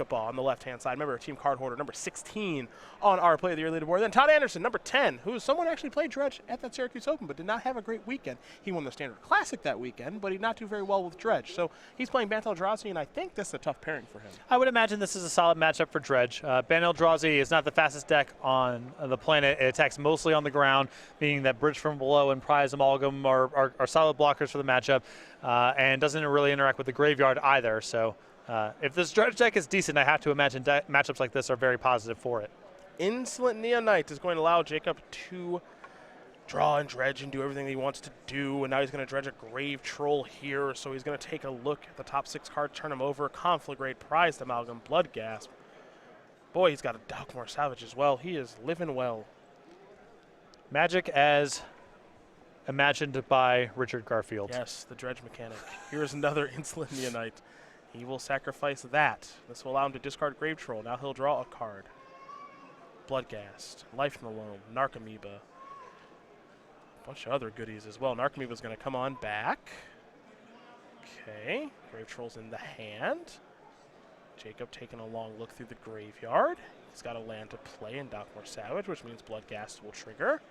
Baugh on the left-hand side. Remember, team card holder number 16 on our Play of the Year leaderboard. Then Todd Anderson, number 10, who is someone who actually played Dredge at that Syracuse Open, but did not have a great weekend. He won the Standard Classic that weekend, but he did not do very well with Dredge. So he's playing Bantel Eldrazi, and I think this is a tough pairing for him. I would imagine this is a solid matchup for Dredge. Bantel Eldrazi is not the fastest deck on the planet. It attacks mostly on the ground, meaning that Bridge from Below and Prize Amalgam are solid blockers for the matchup, and doesn't really interact with the graveyard either. So. If this Dredge deck is decent, I have to imagine matchups like this are very positive for it. Insolent Neonite is going to allow Jacob to draw and dredge and do everything he wants to do, and now he's going to dredge a Grave Troll here, so he's going to take a look at the top 6 cards, turn them over, Conflagrate, Prized Amalgam, Bloodgasp. Boy, he's got a Dalkmore Savage as well. He is living well. Magic as imagined by Richard Garfield. Yes, the dredge mechanic. Here's another Insolent Neonite. He will sacrifice that. This will allow him to discard Grave Troll. Now he'll draw a card. Bloodghast, Life in the Loam, Narcomoeba. A bunch of other goodies as well. Narcomoeba's going to come on back. Okay, Grave Troll's in the hand. Jacob taking a long look through the graveyard. He's got a land to play in Dalkmore Savage, which means Bloodghast will trigger.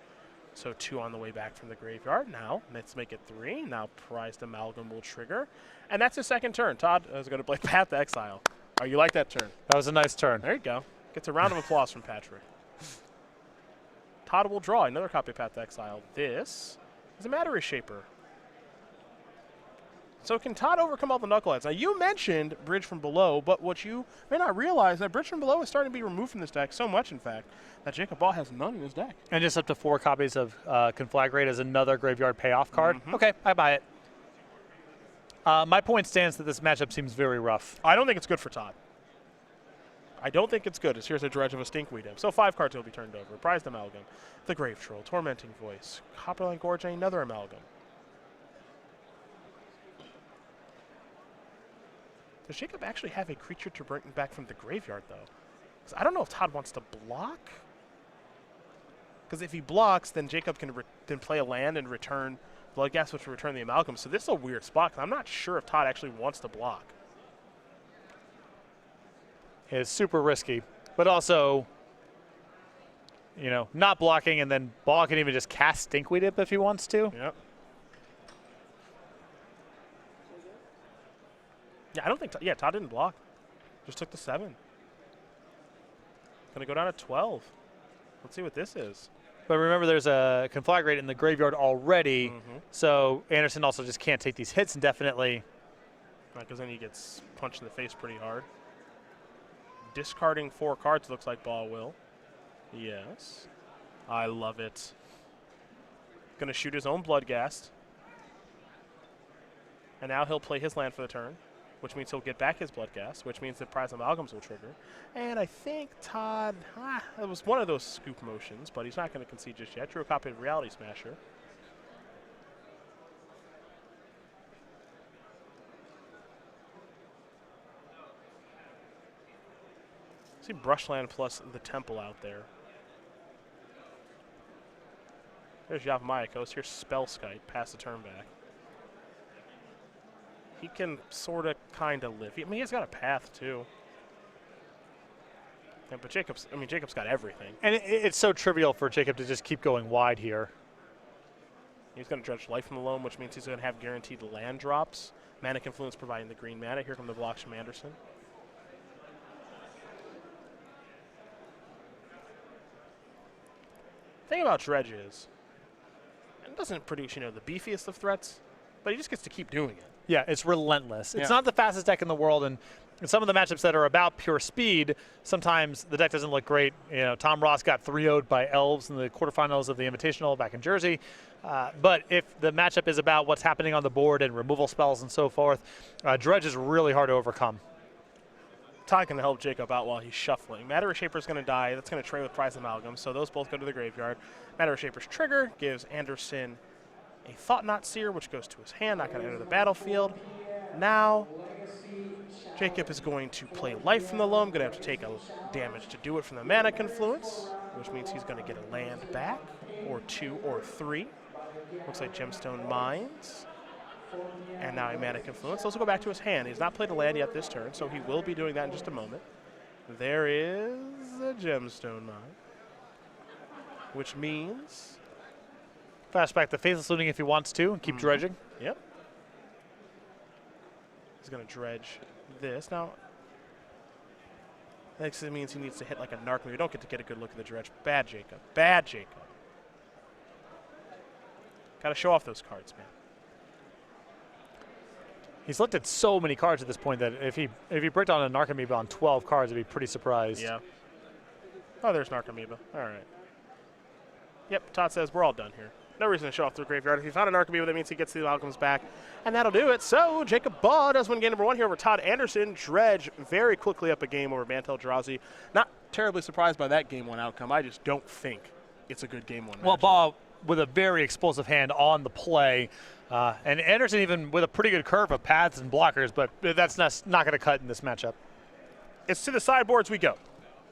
So 2 on the way back from the graveyard. Now, let's make it 3. Now, Prized Amalgam will trigger. And that's his second turn. Todd is going to play Path to Exile. Oh, you like that turn? That was a nice turn. There you go. Gets a round of applause from Patrick. Todd will draw another copy of Path to Exile. This is a Matter Shaper. So can Todd overcome all the knuckleheads? Now, you mentioned Bridge from Below, but what you may not realize that Bridge from Below is starting to be removed from this deck so much, in fact, that Jacob Baugh has none in his deck. And just up to 4 copies of Conflagrate as another graveyard payoff card. Okay, I buy it. My point stands that this matchup seems very rough. I don't think it's good for Todd. I don't think it's good. Here's a Dredge of a Stinkweed Imp. So 5 cards will be turned over. Prized Amalgam, the Grave Troll, Tormenting Voice, Copperline Gorge, and another Amalgam. Does Jacob actually have a creature to bring back from the graveyard, though? Because I don't know if Todd wants to block. Because if he blocks, then Jacob can then play a land and return Bloodghast, which will return the Amalgam. So this is a weird spot, because I'm not sure if Todd actually wants to block. It's super risky, but also, you know, not blocking, and then Baugh can even just cast Stinkweed Imp if he wants to. Yep. Yeah, I don't think, Todd didn't block. Just took the 7. Gonna go down to 12. Let's see what this is. But remember, there's a Conflagrate in the graveyard already, so Anderson also just can't take these hits indefinitely. Because then he gets punched in the face pretty hard. Discarding 4 cards, looks like Baugh will. Yes. I love it. Gonna shoot his own Bloodghast. And now he'll play his land for the turn, which means he'll get back his Bloodghast, which means that Prize Amalgams will trigger. And I think Todd, it was one of those scoop motions, but he's not going to concede just yet. Drew a copy of Reality Smasher. See Brushland plus the Temple out there. There's Yavimaya. Here's Spellskite, pass the turn back. He can sort of, kind of live. I mean, he's got a path, too. Yeah, but Jacob's got everything. And it's so trivial for Jacob to just keep going wide here. He's going to dredge Life in the Loam, which means he's going to have guaranteed land drops. Mana Confluence providing the green mana. Here come the blocks from Anderson. The thing about Dredge is, it doesn't produce, the beefiest of threats, but he just gets to keep doing it. Yeah, it's relentless. It's not the fastest deck in the world, and in some of the matchups that are about pure speed, sometimes the deck doesn't look great. Tom Ross got 3-0'd by Elves in the quarterfinals of the Invitational back in Jersey. But if the matchup is about what's happening on the board and removal spells and so forth, Dredge is really hard to overcome. Todd can help Jacob out while he's shuffling. Matter Shaper is going to die. That's going to trade with Prize Amalgam, so those both go to the graveyard. Matter Shaper's trigger gives Anderson a Thought Knot Seer, which goes to his hand, not going to enter the battlefield. Now, Jacob is going to play Life from the Loam, going to have to take a damage to do it from the Mana Confluence, which means he's going to get a land back, or 2 or 3. Looks like Gemstone Mines. And now a Mana Confluence. Those will go back to his hand. He's not played a land yet this turn, so he will be doing that in just a moment. There is a gemstone mine, which means Fast back to Faithless Looting if he wants to and keep dredging. Yep. He's going to dredge this. Now, that means he needs to hit like a narc move. You don't get to get a good look at the dredge. Bad Jacob. Bad Jacob. Got to show off those cards, man. He's looked at so many cards at this point that if he bricked on a Narcomoeba on 12 cards, I'd be pretty surprised. Yeah. Oh, there's Narcomoeba. All right. Yep, Todd says we're all done here. No reason to show off the graveyard. If he found an Narcomoeba, that means he gets the Amalgams back. And that'll do it. So, Jacob Baugh does win game number 1 here over Todd Anderson. Dredge very quickly up a game over Mantel-Drazi. Not terribly surprised by that game 1 outcome. I just don't think it's a good game 1 matchup. Well, Baugh with a very explosive hand on the play. And Anderson even with a pretty good curve of paths and blockers, but that's not going to cut in this matchup. It's to the sideboards we go.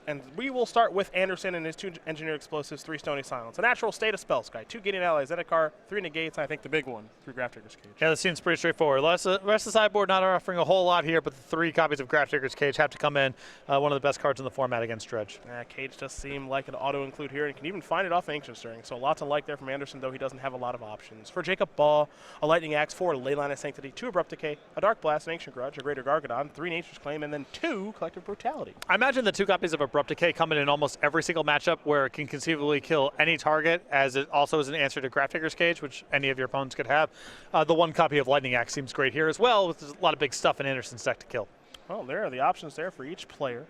And we will start with Anderson and his 2 Engineered Explosives, 3 Stony Silence. A natural state of Spellsky, 2 Gideon Allies, Zendikar, 3 Negates, and I think the big one, 3 Grafdigger's Cage. Yeah, this seems pretty straightforward. The rest of the sideboard not offering a whole lot here, but the 3 copies of Grafdigger's Cage have to come in. One of the best cards in the format against Dredge. Cage does seem like an auto-include here, and can even find it off Ancient Stirring. So lots of like there from Anderson, though he doesn't have a lot of options. For Jacob Baugh, a Lightning Axe, 4 Leyline of Sanctity, 2 Abrupt Decay, a Dark Blast, an Ancient Grudge, a Greater Gargadon, 3 Nature's Claim, and then 2 Collective Brutality. I imagine the 2 copies of Abrupt Decay coming in almost every single matchup where it can conceivably kill any target, as it also is an answer to Grafdigger's Cage, which any of your opponents could have. The 1 copy of Lightning Axe seems great here as well, with a lot of big stuff in Anderson's deck to kill. Well, there are the options there for each player.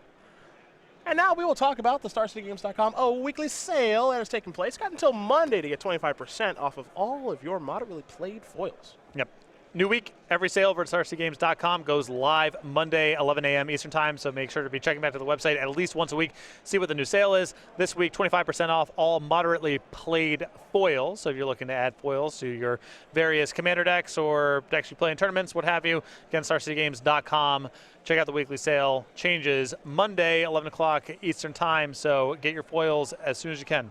And now we will talk about the StarCityGames.com weekly sale that is taking place. Got until Monday to get 25% off of all of your moderately played foils. Yep. New week, every sale over at StarCityGames.com goes live Monday, 11 a.m. Eastern Time, so make sure to be checking back to the website at least once a week, see what the new sale is. This week, 25% off all moderately played foils, so if you're looking to add foils to your various commander decks or decks you play in tournaments, what have you, again, StarCityGames.com. Check out the weekly sale. Changes Monday, 11 o'clock Eastern Time, so get your foils as soon as you can.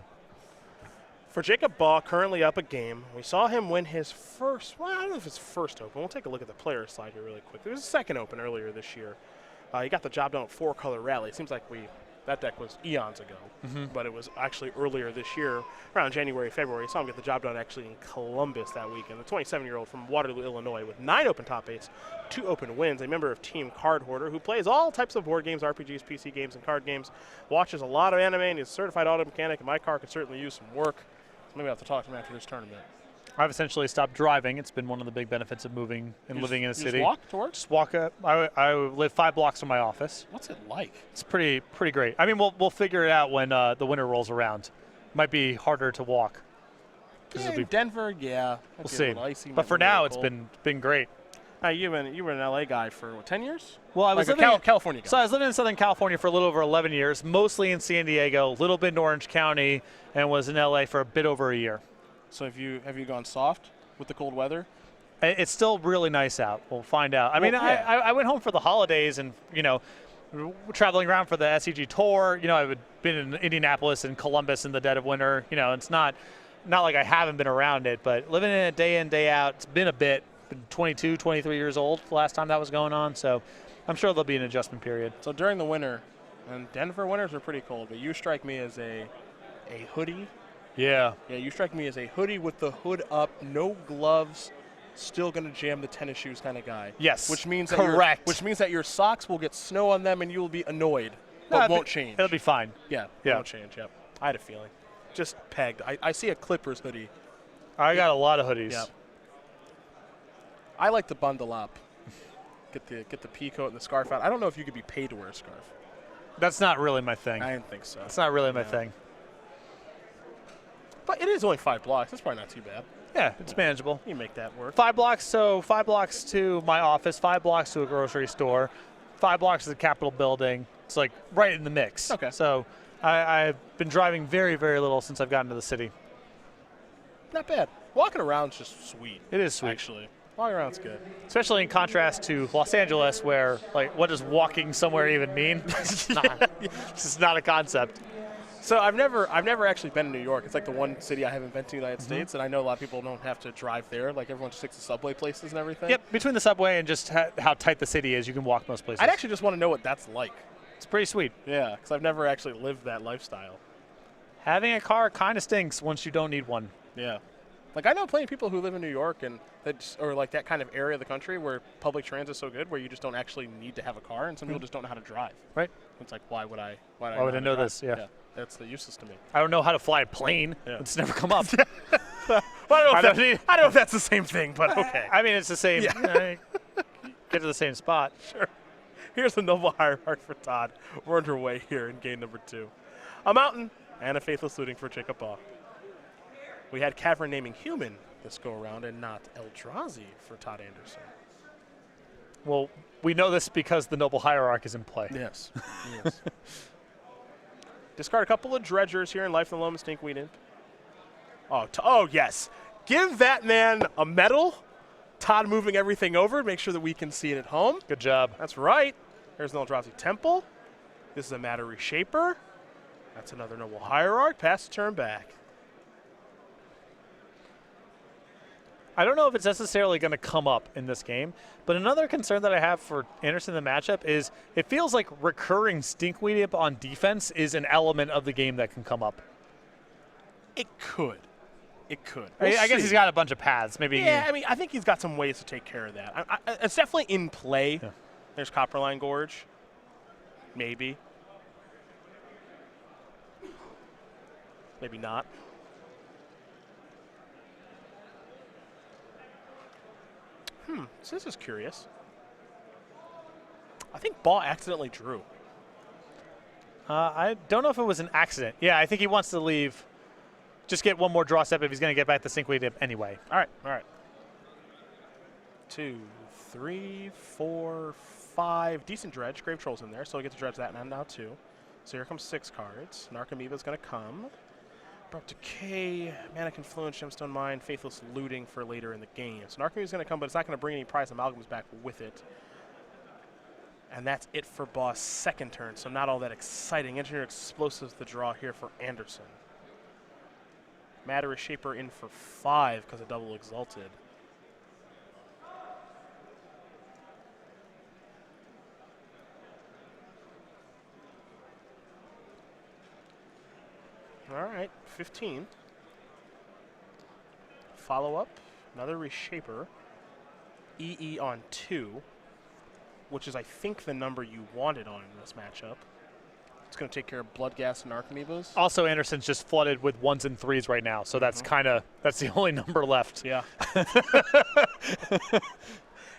For Jacob Baugh, currently up a game, we saw him win his first, well, I don't know if it's first open. We'll take a look at the player slide here really quickly. It was his second open earlier this year. He got the job done at 4-color rally. It seems like that deck was eons ago, but it was actually earlier this year, around January, February. I saw him get the job done actually in Columbus that weekend. The 27-year-old from Waterloo, Illinois, with 9 open top 8s, 2 open wins, a member of Team Card Hoarder who plays all types of board games, RPGs, PC games, and card games, watches a lot of anime, and is a certified auto mechanic, and my car could certainly use some work. Maybe I'll have to talk to him after this tournament. I've essentially stopped driving. It's been one of the big benefits of moving and living in a city. Just walk to work? Just walk up. I live 5 blocks from my office. What's it like? It's pretty great. I mean, we'll figure it out when the winter rolls around. Might be harder to walk. Yeah, in Denver, yeah. We'll see. But for now, it's been great. You were an LA guy for what, 10 years? Well, I was like living in California guy. So I was living in Southern California for a little over 11 years, mostly in San Diego, a little bit in Orange County, and was in LA for a bit over a year. So have you gone soft with the cold weather? It's still really nice out. We'll find out. I mean, yeah. I went home for the holidays and, traveling around for the SCG tour. I've been in Indianapolis and Columbus in the dead of winter. It's not like I haven't been around it, but living in it day in, day out, it's been a bit. Been 22, 23 years old the last time that was going on, so I'm sure there'll be an adjustment period. So during the winter, and Denver winters are pretty cold, but you strike me as a hoodie. Yeah. Yeah, you strike me as a hoodie with the hood up, no gloves, still going to jam the tennis shoes kind of guy. Yes. Which means correct. Which means that your socks will get snow on them and you will be annoyed, but won't change. It'll be fine. Yeah, it won't change. Yep. I had a feeling. Just pegged. I see a Clippers hoodie. I got a lot of hoodies. Yep. I like to bundle up. Get the pea coat and the scarf out. I don't know if you could be paid to wear a scarf. That's not really my thing. I didn't think so. It's not really my thing. But it is only 5 blocks. That's probably not too bad. Yeah, it's manageable. You make that work. 5 blocks, so 5 blocks to my office, 5 blocks to a grocery store, 5 blocks to the Capitol building. It's like right in the mix. Okay. So I've been driving very, very little since I've gotten to the city. Not bad. Walking around's just sweet. It is sweet. Actually. Walking around's good. Especially in contrast to Los Angeles, where, what does walking somewhere even mean? It's just not a concept. So I've never actually been in New York. It's like the one city I haven't been to in the United States, and I know a lot of people don't have to drive there. Like everyone just takes the subway places and everything. Yep, between the subway and just how tight the city is, you can walk most places. I'd actually just want to know what that's like. It's pretty sweet. Yeah, because I've never actually lived that lifestyle. Having a car kind of stinks once you don't need one. Yeah. Like, I know plenty of people who live in New York and or like that kind of area of the country where public transit is so good where you just don't actually need to have a car, and some people just don't know how to drive. Right. It's like, why would I know this? Yeah. That's useless to me. I don't know how to fly a plane. Yeah. It's never come up. Well, I don't know if that's the same thing, but okay. I mean, it's the same. Yeah. Get to the same spot. Sure. Here's a noble hierarch for Todd. We're underway here in game number 2. A mountain and a faithless looting for Jacob Baugh. We had Cavern naming human this go around and not Eldrazi for Todd Anderson. Well, we know this because the noble hierarch is in play. Yes. Yes. Discard a couple of dredgers here in Life in the Loam, Stinkweed Imp. Oh, yes. Give that man a medal. Todd moving everything over. Make sure that we can see it at home. Good job. That's right. There's an Eldrazi Temple. This is a Matter Reshaper. That's another Noble Hierarch. Pass the turn back. I don't know if it's necessarily going to come up in this game, but another concern that I have for Anderson in the matchup is it feels like recurring Stinkweed Imp on defense is an element of the game that can come up. It could. It could. I guess he's got a bunch of paths. Maybe. Yeah, I mean, I think he's got some ways to take care of that. It's definitely in play. Yeah. There's Copperline Gorge. Maybe. Maybe not. So this is curious. I think Baugh accidentally drew. I don't know if it was an accident. Yeah, I think he wants to leave. Just get one more draw step if he's going to get back the Stinkweed Imp anyway. All right. 2, 3, 4, 5. Decent dredge. Grave Troll's in there, so I get to dredge that now 2. So here comes 6 cards. Narcomoeba's going to come. Abrupt Decay, Mana Confluence, Gemstone Mine, Faithless Looting for later in the game. So Narcomoeba's going to come, but it's not going to bring any prize amalgams back with it. And that's it for Baugh's second turn, so not all that exciting. Engineer Explosives the draw here for Anderson. Matter Reshaper in for 5 because of Double Exalted. All right, 15. Follow up, another Reshaper. EE on 2, which is, I think, the number you wanted on in this matchup. It's going to take care of Bloodghast and Narcomoebas. Also, Anderson's just flooded with 1s and 3s right now, so that's that's the only number left. Yeah.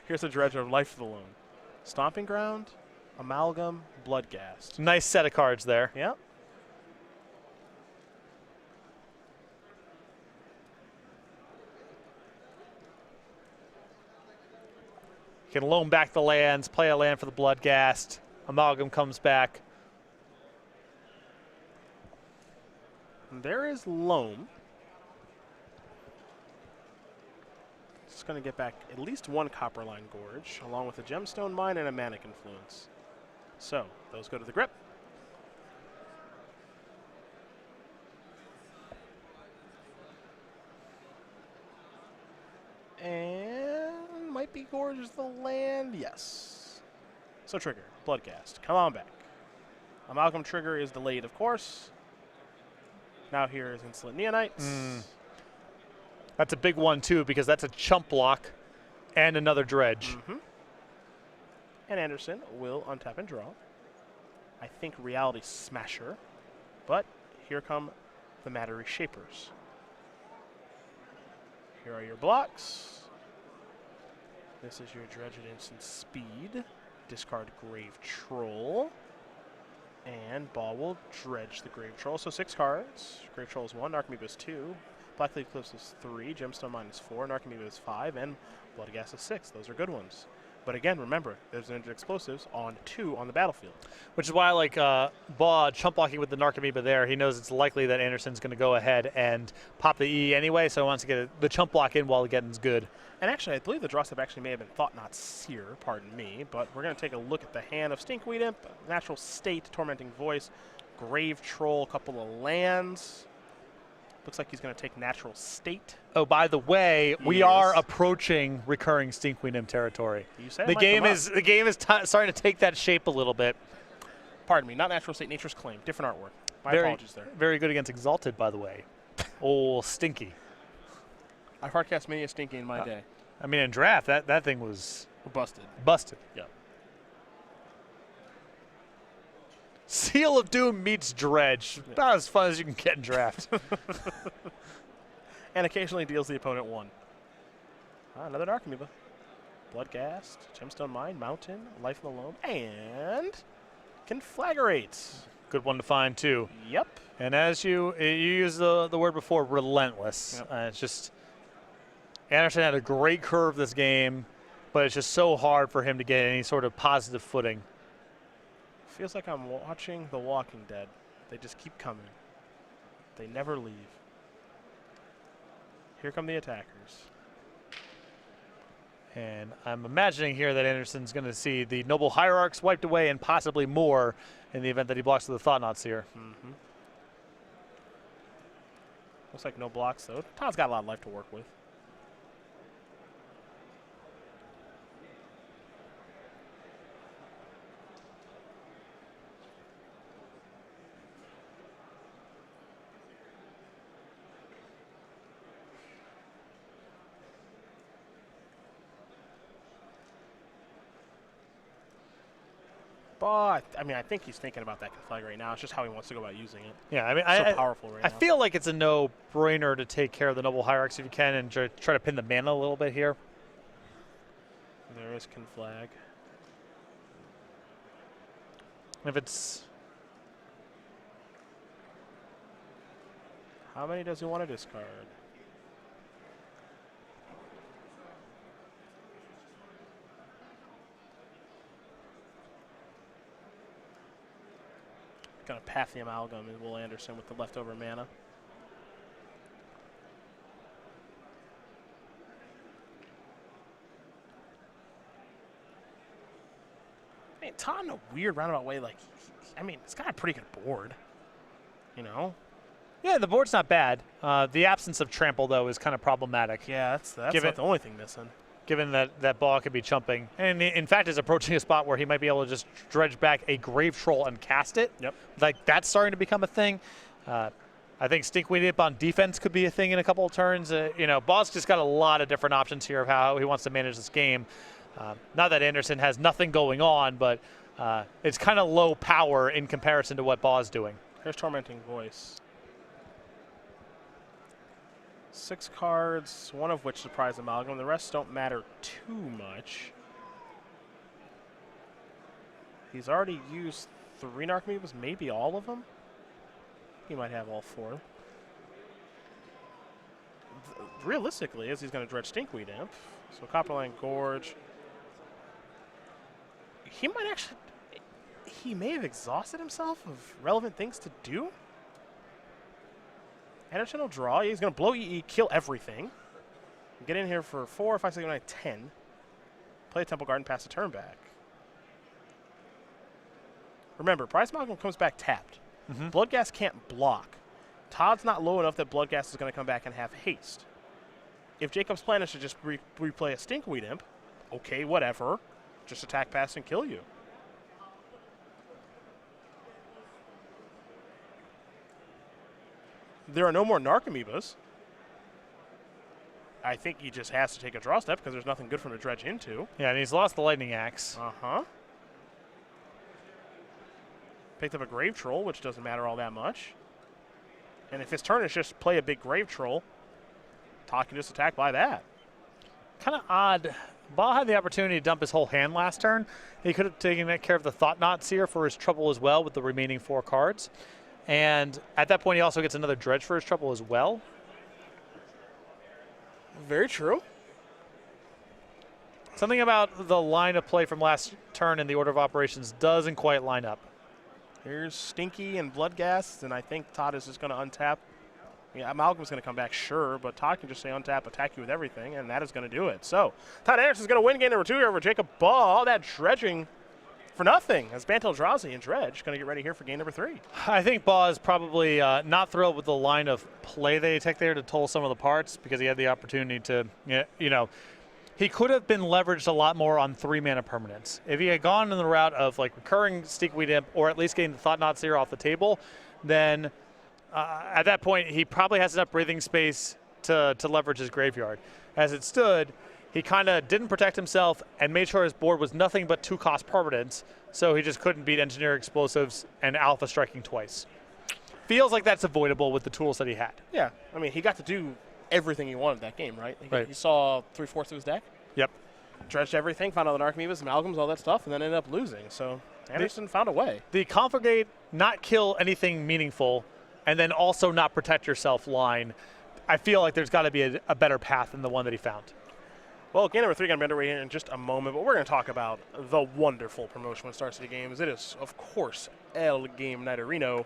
Here's a dredge of Life of the Loam. Stomping Ground, Amalgam, Bloodghast. Nice set of cards there. Yep. You can loan back the lands, play a land for the Bloodghast. Amalgam comes back. There is Loam. It's going to get back at least 1 Copperline Gorge, along with a Gemstone Mine and a Mana Confluence. So, those go to the grip. And might be Gorge is the land. Yes. So trigger, Bloodghast. Come on back. Amalgam trigger is delayed, of course. Now here is Insolent Neonites. That's a big one, too, because that's a chump block and another dredge. And Anderson will untap and draw. I think Reality Smasher. But here come the Matter Reshapers. Here are your blocks. This is your dredge at instant speed. Discard Grave Troll. And Baugh will dredge the Grave Troll. So 6 cards. Grave Troll is 1, Narcomoeba is 2, Blackleaf Cliffs is 3, Gemstone Mine is 4, Narcomoeba is 5, and Bloodghast is 6. Those are good ones. But again, remember, there's Energy Explosives on 2 on the battlefield. Which is why I like Baugh chump blocking with the Narcomoeba there. He knows it's likely that Anderson's going to go ahead and pop the E anyway, so he wants to get the chump block in while the getting's good. And actually, I believe the draw step actually may have been Thought Not Seer, pardon me, but we're going to take a look at the hand of Stinkweed Imp, Natural State, Tormenting Voice, Grave Troll, a couple of lands. Looks like he's going to take Natural State. Oh, by the way, we are approaching recurring Stinkweed Imp territory. You said the game is starting to take that shape a little bit. Pardon me, not Natural State, Nature's Claim. Different artwork. My apologies there. Very good against Exalted, by the way. Oh, Stinky. I've hardcast many a Stinky in my day. I mean, in draft, that thing was Busted. busted. Yeah. Seal of Doom meets Dredge. About as fun as you can get in draft. And occasionally deals the opponent 1. Another Dark Amoeba. Bloodghast, Gemstone Mine, Mountain, Life in the Loam, and Conflagrate. Good one to find, too. Yep. And as you used the word before, relentless. Yep. It's just Anderson had a great curve this game, but it's just so hard for him to get any sort of positive footing. Feels like I'm watching The Walking Dead. They just keep coming. They never leave. Here come the attackers. And I'm imagining here that Anderson's going to see the Noble Hierarchs wiped away and possibly more in the event that he blocks with the Thought-Knots here. Mm-hmm. Looks like no blocks, though. Todd's got a lot of life to work with. But, I mean, I think he's thinking about that Conflag right now. It's just how he wants to go about using it. Yeah, I mean, So powerful right now. I feel like it's a no-brainer to take care of the Noble Hierarchs if you can and try to pin the mana a little bit here. There is Conflag. If it's... How many does he want to discard? Gonna path the Amalgam and Will Anderson with the leftover mana. I mean, Todd in a weird roundabout way, like, I mean, it's got a pretty good board, you know? Yeah, the board's not bad. The absence of trample, though, is kind of problematic. Yeah, that's not the only thing missing. Given that Baugh could be chumping. And in fact is approaching a spot where he might be able to just dredge back a Grave Troll and cast it. Yep. Like, that's starting to become a thing. I think Stinkweed Imp on defense could be a thing in a couple of turns. You know, Baugh's just got a lot of different options here of how he wants to manage this game. Not that Anderson has nothing going on, but it's kind of low power in comparison to what Baugh's doing. Here's Tormenting Voice. 6 cards, one of which Surprise Amalgam. The rest don't matter too much. He's already used 3 Narcomoebas, maybe all of them. He might have all 4. Realistically, he's going to dredge Stinkweed Imp. So Copperline Gorge. He might actually... He may have exhausted himself of relevant things to do. Anderson will draw. He's going to blow EE, kill everything. Get in here for 4, 5, 6, 7, 8, 10. Play a Temple Garden, pass the turn back. Remember, Prize Amalgam comes back tapped. Mm-hmm. Bloodghast can't block. Todd's not low enough that Bloodghast is going to come back and have haste. If Jacob's plan is to just replay a Stinkweed Imp, okay, whatever. Just attack, pass, and kill you. There are no more Narcomoebas. I think he just has to take a draw step because there's nothing good for him to dredge into. Yeah, and he's lost the Lightning Axe. Uh-huh. Picked up a Grave Troll, which doesn't matter all that much. And if his turn is just play a big Grave Troll, Todd can just attack by that. Kind of odd. Baugh had the opportunity to dump his whole hand last turn. He could have taken care of the Thought-Knots here for his trouble as well with the remaining 4 cards. And at that point, he also gets another dredge for his trouble as well. Very true. Something about the line of play from last turn in the order of operations doesn't quite line up. Here's Stinky and Bloodghast, and I think Todd is just going to untap. Yeah, Amalgam's going to come back, sure, but Todd can just say untap, attack you with everything, and that is going to do it. So, Todd Anderson's going to win game number 2 here over Jacob Baugh. All that dredging for nothing as Bantel Eldrazi and Dredge going to get ready here for game number 3. I think Baugh is probably not thrilled with the line of play they take there to toll some of the parts because he had the opportunity to, you know, he could have been leveraged a lot more on 3-mana permanents. If he had gone in the route of like recurring Stinkweed Imp, or at least getting the Thought-Knot Seer off the table, then at that point he probably has enough breathing space to leverage his graveyard. As it stood, he kind of didn't protect himself and made sure his board was nothing but 2-cost permanents, so he just couldn't beat Engineer Explosives and Alpha Striking twice. Feels like that's avoidable with the tools that he had. Yeah, I mean, he got to do everything he wanted that game, right? Right. He saw 3/4 of his deck, Yep. dredged everything, found all the Narcomoebas, amalgams, all that stuff, and then ended up losing. So Anderson found a way. The Conflagrate, not kill anything meaningful, and then also not protect yourself line, I feel like there's got to be a better path than the one that he found. Well, game number 3 going to be underway here in just a moment, but we're going to talk about the wonderful promotion when it starts the games. It is, of course, El Game Night Reno.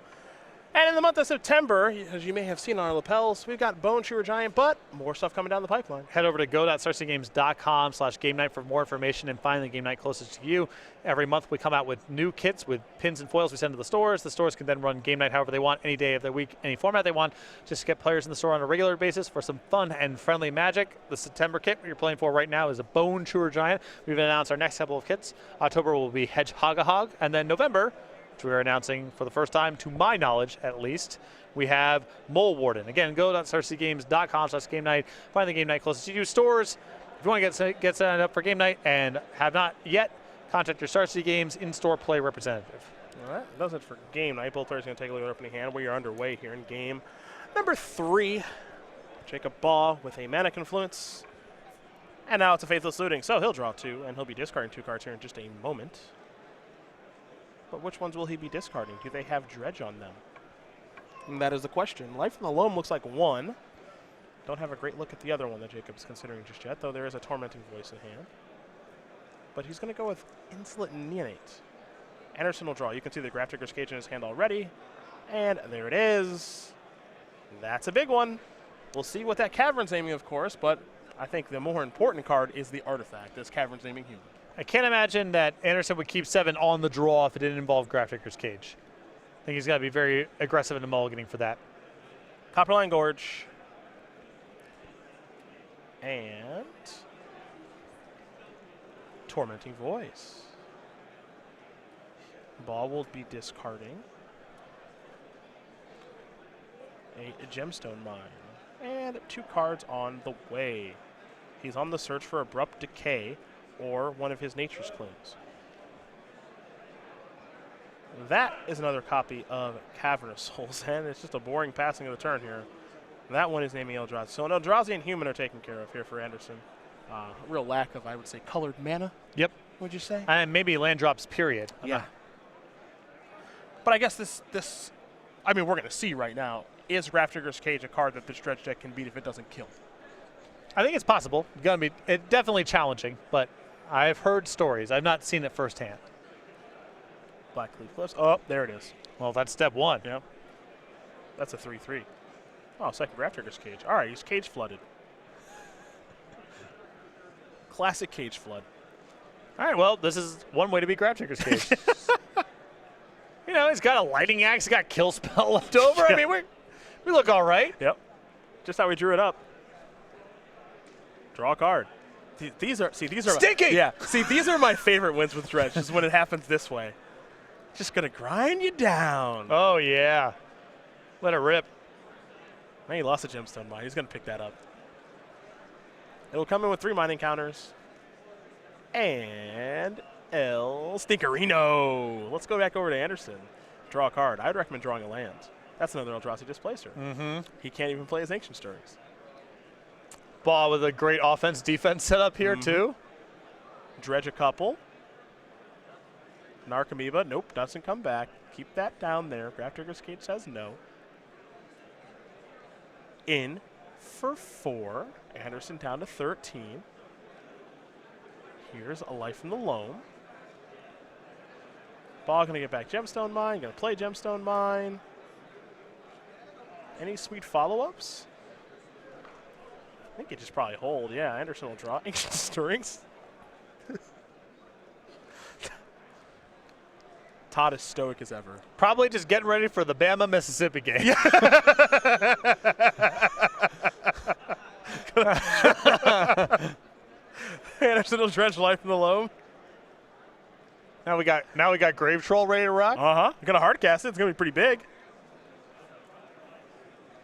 And in the month of September, as you may have seen on our lapels, we've got Bone Chewer Giant, but more stuff coming down the pipeline. Head over to go.starcgames.com/game night for more information and find the game night closest to you. Every month we come out with new kits with pins and foils we send to the stores. The stores can then run game night however they want, any day of the week, any format they want. Just get players in the store on a regular basis for some fun and friendly magic. The September kit you're playing for right now is a Bone Chewer Giant. We've announced our next couple of kits. October will be Hedgehogahog, and then November, which we are announcing for the first time, to my knowledge at least, we have Mole Warden. Again, go.starcgames.com/game night. Find the game night closest to you. Stores, if you want to get signed up for game night and have not yet, contact your Star City Games in-store play representative. All right, that does it for game night. Both players are going to take a look at opening hand. We are underway here in game number 3. Jacob Baugh with a Mana Confluence. And now it's a Faithless Looting. So he'll draw 2, and he'll be discarding 2 cards here in just a moment. But which ones will he be discarding? Do they have Dredge on them? And that is the question. Life in the Loam looks like 1. Don't have a great look at the other one that Jacob's considering just yet, though there is a Tormenting Voice in hand. But he's going to go with Insolent Neonate. Anderson will draw. You can see the Grafdigger's Cage in his hand already. And there it is. That's a big one. We'll see what that Cavern's aiming, of course, but I think the more important card is the artifact, this Cavern's aiming human. I can't imagine that Anderson would keep 7 on the draw if it didn't involve Grafdigger's Cage. I think he's got to be very aggressive in the mulliganing for that. Copperline Gorge. And Tormenting Voice. Baugh will be discarding a Gemstone Mine. And 2 cards on the way. He's on the search for Abrupt Decay or one of his Nature's Claims. That is another copy of Cavernous Souls, and it's just a boring passing of the turn here. That one is naming Eldrazi. So an Eldrazi and human are taken care of here for Anderson. Real lack of, I would say, colored mana. Yep. Would you say? And maybe land drops, period. Yeah. But I guess this, I mean, we're going to see right now, is Grafdigger's Cage a card that this Dredge deck can beat if it doesn't kill? I think it's possible. It's definitely challenging, but I've heard stories. I've not seen it firsthand. Black Cleave Cliffs. Oh, there it is. Well, that's step 1. Yeah. That's a 3/3. Oh, second Grafdigger's Cage. All right, he's cage flooded. Classic cage flood. All right, well, this is one way to beat Grafdigger's Cage. You know, he's got a Lightning Axe, he's got Kill Spell left over. I mean, we look all right. Yep. Just how we drew it up. Draw a card. These are Stinky! Yeah. See, these are my favorite wins with Dredge, is when it happens this way. Just going to grind you down. Oh, yeah. Let it rip. Man, he lost a Gemstone Mine. He's going to pick that up. It'll come in with 3 mining counters. And El Stinkerino. Let's go back over to Anderson. Draw a card. I would recommend drawing a land. That's another Eldrazi Displacer. Mm-hmm. He can't even play his Ancient Stirrings. Baugh with a great offense-defense setup here, too. Dredge a couple. Narcomoeba, nope, doesn't come back. Keep that down there. Grafdigger's Cage says no. In for 4. Anderson down to 13. Here's a Life in the Loam. Baugh going to get back Gemstone Mine. Going to play Gemstone Mine. Any sweet follow-ups? I think it just probably hold. Yeah, Anderson will draw. Ancient Stirrings. Todd is stoic as ever. Probably just getting ready for the Bama, Mississippi game. Yeah. Anderson will dredge Life in the Loam. Now we got Grave Troll ready to rock. You're gonna hard cast it. It's gonna be pretty big.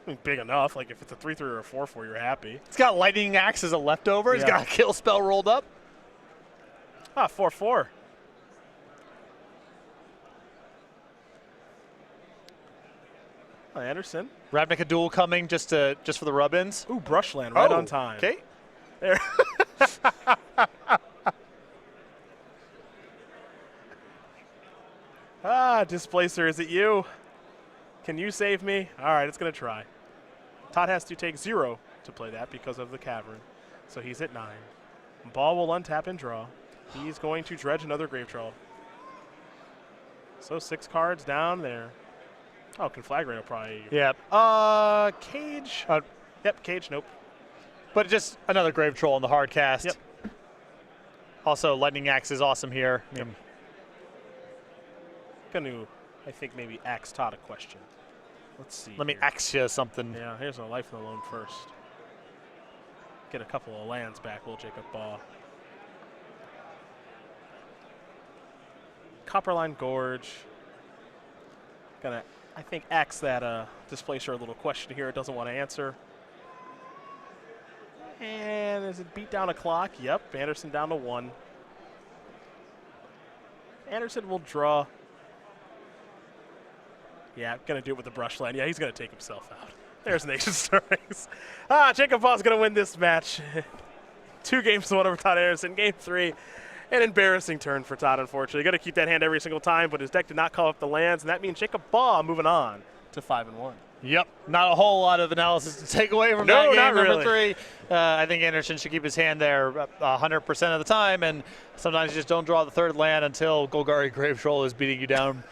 I mean, big enough. Like if it's a 3/3 or a 4/4, you're happy. He's got Lightning Axe as a leftover. He's got a kill spell rolled up. 4/4. Anderson. Ravnica Duel coming just for the rub-ins. Ooh, Brushland right on time. Okay. There. Displacer, is it you? Can you save me? All right, it's going to try. Todd has to take 0 to play that because of the cavern. So he's at 9. Baugh will untap and draw. He's going to dredge another Grave Troll. So 6 cards down there. Oh, Conflagrate will probably. Yep. Cage. Yep, Cage, nope. But just another Grave Troll in the hard cast. Yep. Also, Lightning Axe is awesome here. I mean, Gonna, I think, maybe ask Todd a question. Let's see. Let me axe you something. Yeah, here's a Life in the Loam first. Get a couple of lands back, will Jacob Baugh. Copperline Gorge. Gonna, I think, axe that Displacer a little question here. It doesn't want to answer. And is it beat down a clock? Yep, Anderson down to 1. Anderson will draw. Yeah, going to do it with the Brushland. Yeah, he's going to take himself out. There's Nation Stirrings. Jacob Baugh's going to win this match. 2 games to 1 over Todd Anderson. Game 3, an embarrassing turn for Todd, unfortunately. Got to keep that hand every single time, but his deck did not call up the lands, and that means Jacob Baugh moving on to 5-1. Yep, not a whole lot of analysis to take away from that game. Number 3, I think Anderson should keep his hand there 100% of the time, and sometimes you just don't draw the 3rd land until Golgari Grave Troll is beating you down